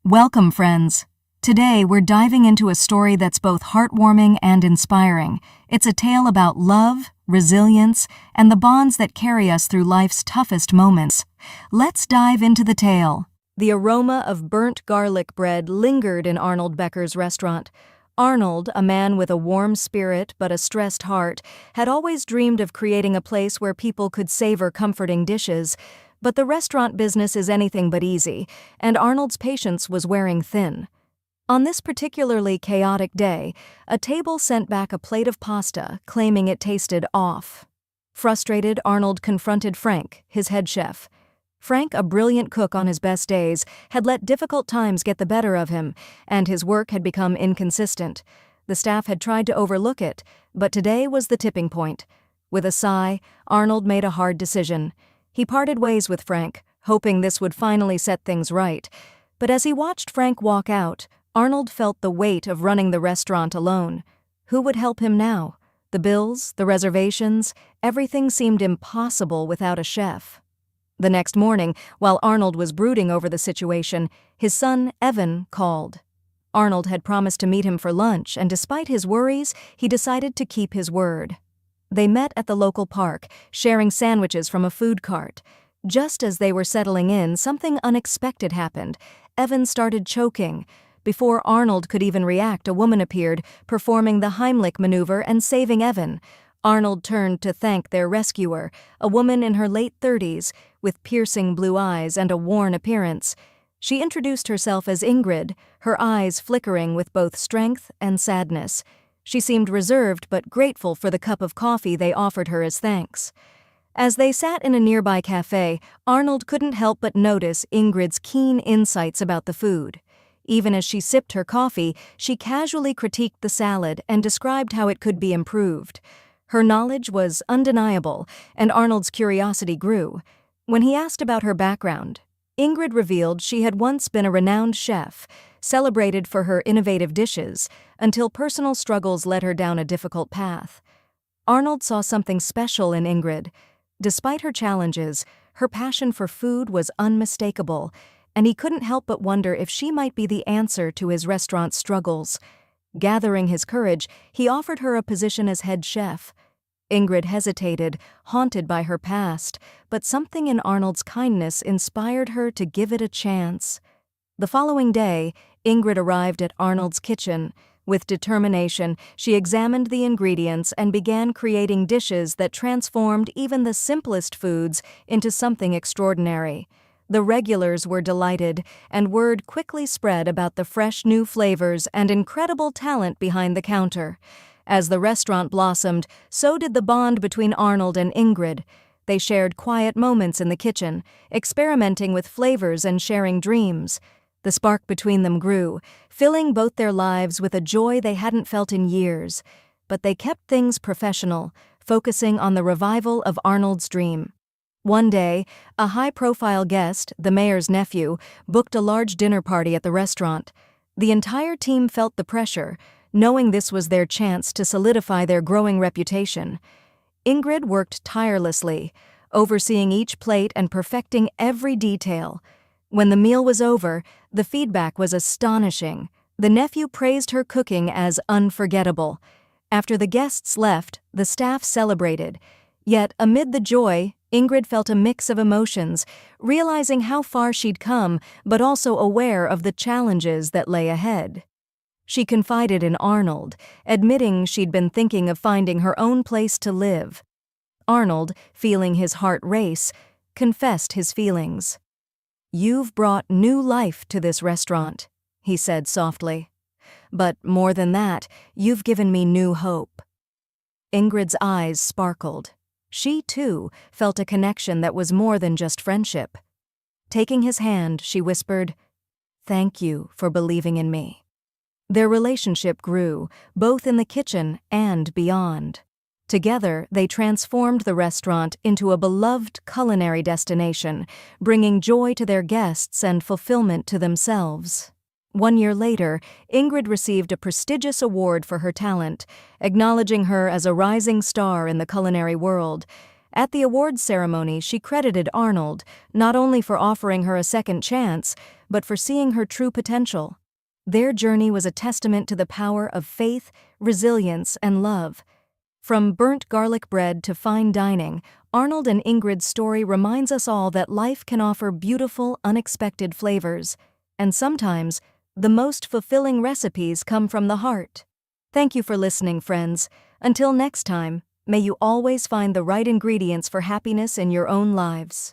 Welcome, friends. Today, we're diving into a story that's both heartwarming and inspiring. It's a tale about love, resilience, and the bonds that carry us through life's toughest moments. Let's dive into the tale. The aroma of burnt garlic bread lingered in Arnold Becker's restaurant. Arnold, a man with a warm spirit but a stressed heart, had always dreamed of creating a place where people could savor comforting dishes. But the restaurant business is anything but easy, and Arnold's patience was wearing thin. On this particularly chaotic day, a table sent back a plate of pasta, claiming it tasted off. Frustrated, Arnold confronted Frank, his head chef. Frank, a brilliant cook on his best days, had let difficult times get the better of him, and his work had become inconsistent. The staff had tried to overlook it, but today was the tipping point. With a sigh, Arnold made a hard decision. He parted ways with Frank, hoping this would finally set things right. But as he watched Frank walk out, Arnold felt the weight of running the restaurant alone. Who would help him now? The bills, the reservations, everything seemed impossible without a chef. The next morning, while Arnold was brooding over the situation, his son, Evan, called. Arnold had promised to meet him for lunch, and despite his worries, he decided to keep his word. They met at the local park, sharing sandwiches from a food cart. Just as they were settling in, something unexpected happened. Evan started choking. Before Arnold could even react, a woman appeared, performing the Heimlich maneuver and saving Evan. Arnold turned to thank their rescuer, a woman in her late 30s, with piercing blue eyes and a worn appearance. She introduced herself as Ingrid, her eyes flickering with both strength and sadness. She seemed reserved but grateful for the cup of coffee they offered her as thanks. As they sat in a nearby cafe, Arnold couldn't help but notice Ingrid's keen insights about the food. Even as she sipped her coffee, she casually critiqued the salad and described how it could be improved. Her knowledge was undeniable, and Arnold's curiosity grew. When he asked about her background, Ingrid revealed she had once been a renowned chef, celebrated for her innovative dishes, until personal struggles led her down a difficult path. Arnold saw something special in Ingrid. Despite her challenges, her passion for food was unmistakable, and he couldn't help but wonder if she might be the answer to his restaurant's struggles. Gathering his courage, he offered her a position as head chef. Ingrid hesitated, haunted by her past, but something in Arnold's kindness inspired her to give it a chance. The following day, Ingrid arrived at Arnold's kitchen. With determination, she examined the ingredients and began creating dishes that transformed even the simplest foods into something extraordinary. The regulars were delighted, and word quickly spread about the fresh new flavors and incredible talent behind the counter. As the restaurant blossomed, so did the bond between Arnold and Ingrid. They shared quiet moments in the kitchen, experimenting with flavors and sharing dreams. The spark between them grew, filling both their lives with a joy they hadn't felt in years. But they kept things professional, focusing on the revival of Arnold's dream. One day, a high-profile guest, the mayor's nephew, booked a large dinner party at the restaurant. The entire team felt the pressure, knowing this was their chance to solidify their growing reputation. Ingrid worked tirelessly, overseeing each plate and perfecting every detail. When the meal was over, the feedback was astonishing. The nephew praised her cooking as unforgettable. After the guests left, the staff celebrated. Yet, amid the joy, Ingrid felt a mix of emotions, realizing how far she'd come, but also aware of the challenges that lay ahead. She confided in Arnold, admitting she'd been thinking of finding her own place to live. Arnold, feeling his heart race, confessed his feelings. "You've brought new life to this restaurant," he said softly. "But more than that, you've given me new hope." Ingrid's eyes sparkled. She, too, felt a connection that was more than just friendship. Taking his hand, she whispered, "Thank you for believing in me." Their relationship grew, both in the kitchen and beyond. Together, they transformed the restaurant into a beloved culinary destination, bringing joy to their guests and fulfillment to themselves. 1 year later, Ingrid received a prestigious award for her talent, acknowledging her as a rising star in the culinary world. At the awards ceremony, she credited Arnold, not only for offering her a second chance, but for seeing her true potential. Their journey was a testament to the power of faith, resilience, and love. From burnt garlic bread to fine dining, Arnold and Ingrid's story reminds us all that life can offer beautiful, unexpected flavors, and sometimes, the most fulfilling recipes come from the heart. Thank you for listening, friends. Until next time, may you always find the right ingredients for happiness in your own lives.